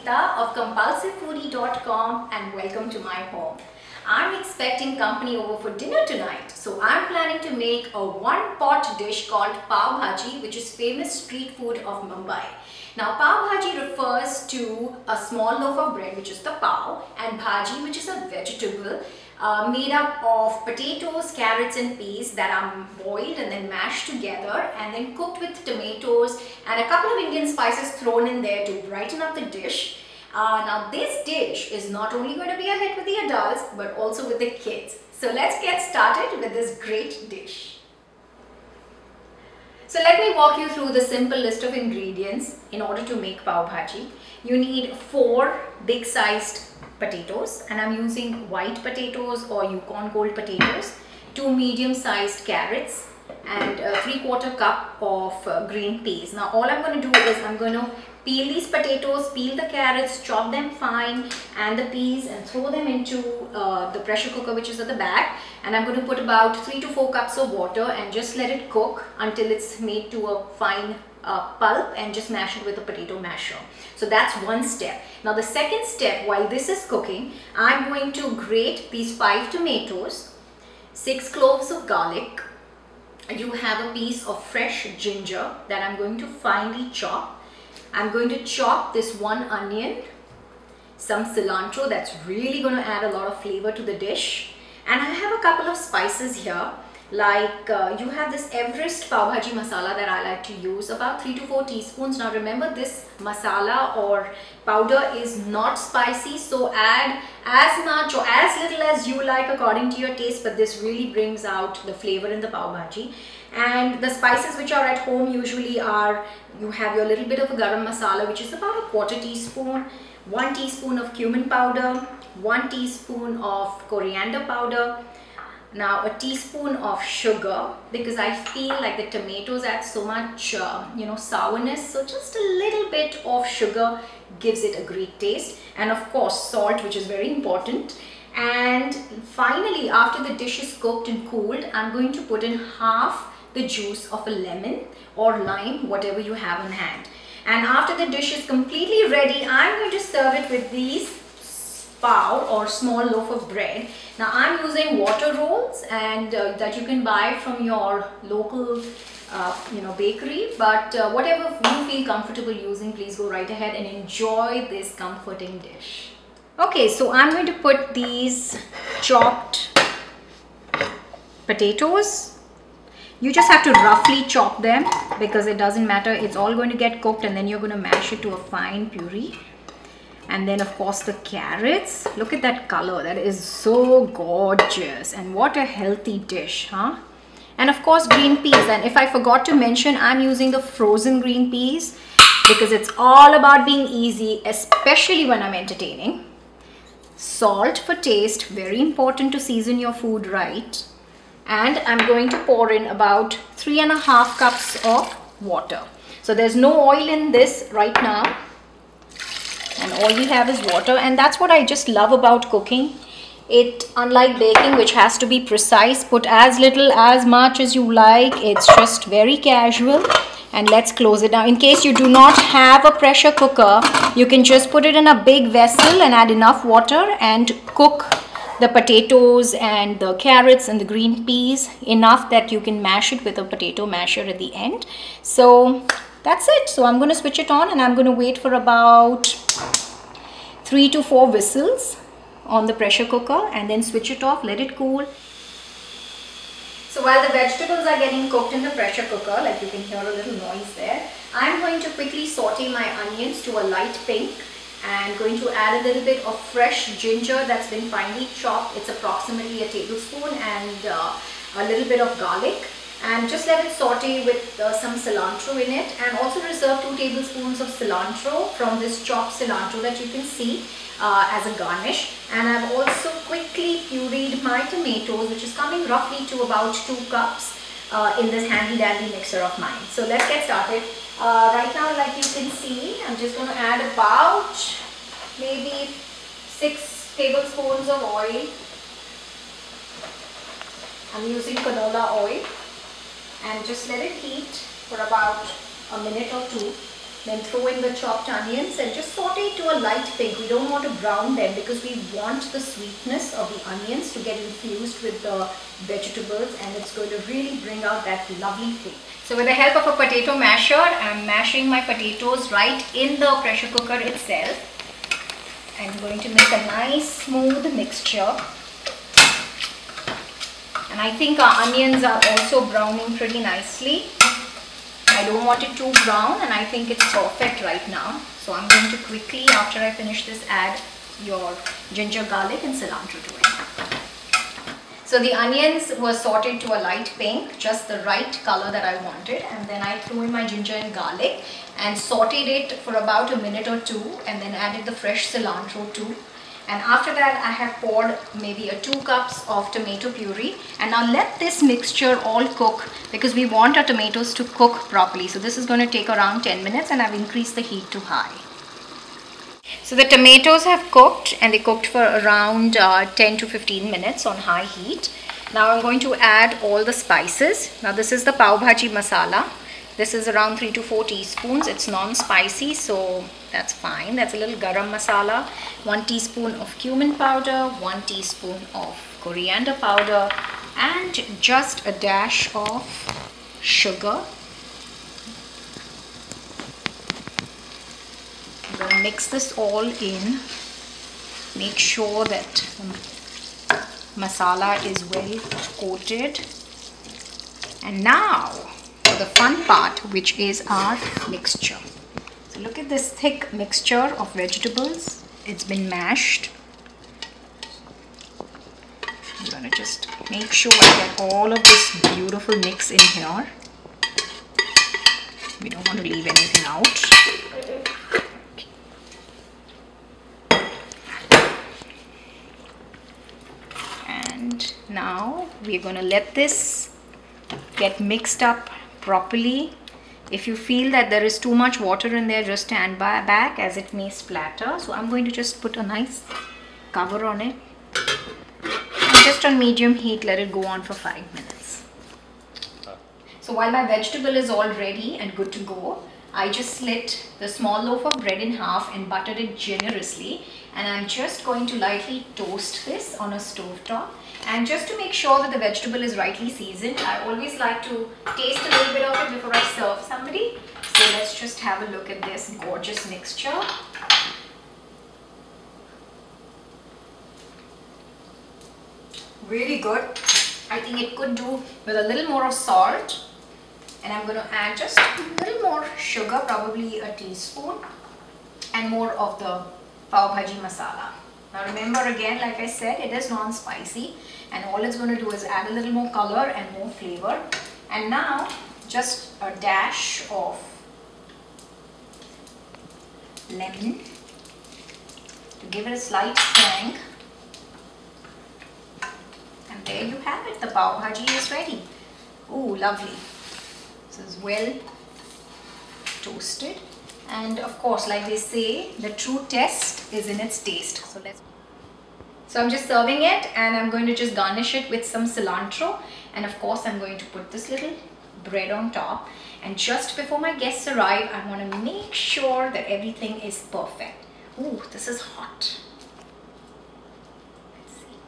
Sangeeta of compulsivefoodie.com and welcome to my home. I'm expecting company over for dinner tonight, so I'm planning to make a one-pot dish called Pau Bhaji, which is famous street food of Mumbai. Now, Pau Bhaji refers to a small loaf of bread, which is the pau, and bhaji, which is a vegetable made up of potatoes, carrots and peas that are boiled and then mashed together and then cooked with tomatoes and a couple of Indian spices thrown in there to brighten up the dish. Now this dish is not only going to be a hit with the adults but also with the kids. So let's get started with this great dish. So let me walk you through the simple list of ingredients in order to make Pau Bhaji. You need 4 big sized potatoes, and I'm using white potatoes or Yukon Gold potatoes, 2 medium sized carrots and a 3/4 cup of green peas. Now all I'm going to do is I'm going to peel these potatoes, peel the carrots, chop them fine and the peas and throw them into the pressure cooker which is at the back, and I'm going to put about 3 to 4 cups of water and just let it cook until it's made to a fine pulp, and just mash it with a potato masher. So that's one step. Now the second step, while this is cooking, I'm going to grate these 5 tomatoes, 6 cloves of garlic. You have a piece of fresh ginger that I'm going to finely chop. I'm going to chop this 1 onion, some cilantro that's really going to add a lot of flavor to the dish, and I have a couple of spices here. Like you have this Everest Pau Bhaji masala that I like to use, about 3 to 4 teaspoons. Now remember, this masala or powder is not spicy, so add as much or as little as you like according to your taste, but this really brings out the flavor in the Pau Bhaji. And the spices which are at home usually are, you have your little bit of a garam masala, which is about a 1/4 teaspoon, 1 teaspoon of cumin powder, 1 teaspoon of coriander powder. Now a teaspoon of sugar, because I feel like the tomatoes add so much sourness, so just a little bit of sugar gives it a great taste, and of course salt, which is very important. And finally, after the dish is cooked and cooled, I'm going to put in half the juice of a lemon or lime, whatever you have on hand. And after the dish is completely ready, I'm going to serve it with these pau or small loaf of bread. Now I'm using water rolls, and that you can buy from your local bakery, but whatever you feel comfortable using, please go right ahead and enjoy this comforting dish. Okay, so I'm going to put these chopped potatoes. You just have to roughly chop them because it doesn't matter, it's all going to get cooked, and then you're going to mash it to a fine puree. And then of course the carrots, look at that color, that is so gorgeous, and what a healthy dish, huh? And of course green peas, and if I forgot to mention, I'm using the frozen green peas because it's all about being easy, especially when I'm entertaining. Salt for taste, very important to season your food right. And I'm going to pour in about 3.5 cups of water. So there's no oil in this right now, and all we have is water, and that's what I just love about cooking. It, unlike baking, which has to be precise, put as little as much as you like. It's just very casual. And let's close it down. In case you do not have a pressure cooker, you can just put it in a big vessel and add enough water and cook the potatoes and the carrots and the green peas enough that you can mash it with a potato masher at the end. So that's it. So I'm going to switch it on, and I'm going to wait for about 3 to 4 whistles on the pressure cooker, and then switch it off, let it cool. So while the vegetables are getting cooked in the pressure cooker, like you can hear a little noise there, I'm going to quickly saute my onions to a light pink, and going to add a little bit of fresh ginger that's been finely chopped. It's approximately a tablespoon, and a little bit of garlic. And just let it saute with some cilantro in it, and also reserve 2 tablespoons of cilantro from this chopped cilantro that you can see as a garnish. And I've also quickly pureed my tomatoes, which is coming roughly to about 2 cups in this handy dandy mixer of mine. So let's get started. Right now, like you can see, I'm just going to add about maybe 6 tablespoons of oil. I'm using canola oil. And just let it heat for about a minute or 2. Then throw in the chopped onions and just saute to a light pink. We don't want to brown them because we want the sweetness of the onions to get infused with the vegetables, and it's going to really bring out that lovely flavor. So with the help of a potato masher, I'm mashing my potatoes right in the pressure cooker itself. I'm going to make a nice smooth mixture. And I think our onions are also browning pretty nicely. I don't want it too brown, and I think it's perfect right now. So I'm going to quickly, after I finish this, add your ginger, garlic and cilantro to it. So the onions were sauteed to a light pink, just the right color that I wanted. And then I threw in my ginger and garlic and sauteed it for about a minute or two, and then added the fresh cilantro too. And after that, I have poured maybe 2 cups of tomato puree. And now let this mixture all cook, because we want our tomatoes to cook properly. So this is going to take around 10 minutes, and I've increased the heat to high. So the tomatoes have cooked, and they cooked for around 10 to 15 minutes on high heat. Now I'm going to add all the spices. Now this is the Pau Bhaji masala. This is around 3 to 4 teaspoons. It's non-spicy, so that's fine. That's a little garam masala, 1 teaspoon of cumin powder, 1 teaspoon of coriander powder, and just a dash of sugar. I'm going to mix this all in. Make sure that masala is well coated. And now the fun part, which is our mixture. So look at this thick mixture of vegetables. It's been mashed. I'm going to just make sure I get all of this beautiful mix in here. We don't want to leave anything out. And now we're going to let this get mixed up properly. If you feel that there is too much water in there, just stand back, as it may splatter. So I'm going to just put a nice cover on it, and just on medium heat let it go on for 5 minutes. So while my vegetable is all ready and good to go, I just slit the small loaf of bread in half and buttered it generously, and I'm just going to lightly toast this on a stove top. And just to make sure that the vegetable is rightly seasoned, I always like to taste a little bit of it before I serve somebody. So let's just have a look at this gorgeous mixture. Really good. I think it could do with a little more of salt. And I'm going to add just a little more sugar, probably a teaspoon, and more of the Pau Bhaji masala. Now remember, again, like I said, it is non-spicy, and all it's going to do is add a little more color and more flavor. And now just a dash of lemon to give it a slight tang. And there you have it. The Pau Bhaji is ready. Ooh, lovely. This is well toasted. And of course, like they say, the true test is in its taste. So I'm just serving it, and I'm going to just garnish it with some cilantro. And of course, I'm going to put this little bread on top. And just before my guests arrive, I want to make sure that everything is perfect. Ooh, this is hot. Let's see.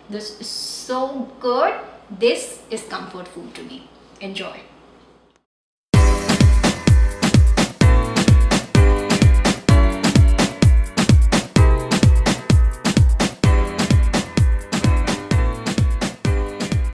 This is so good. This is comfort food to me. Enjoy.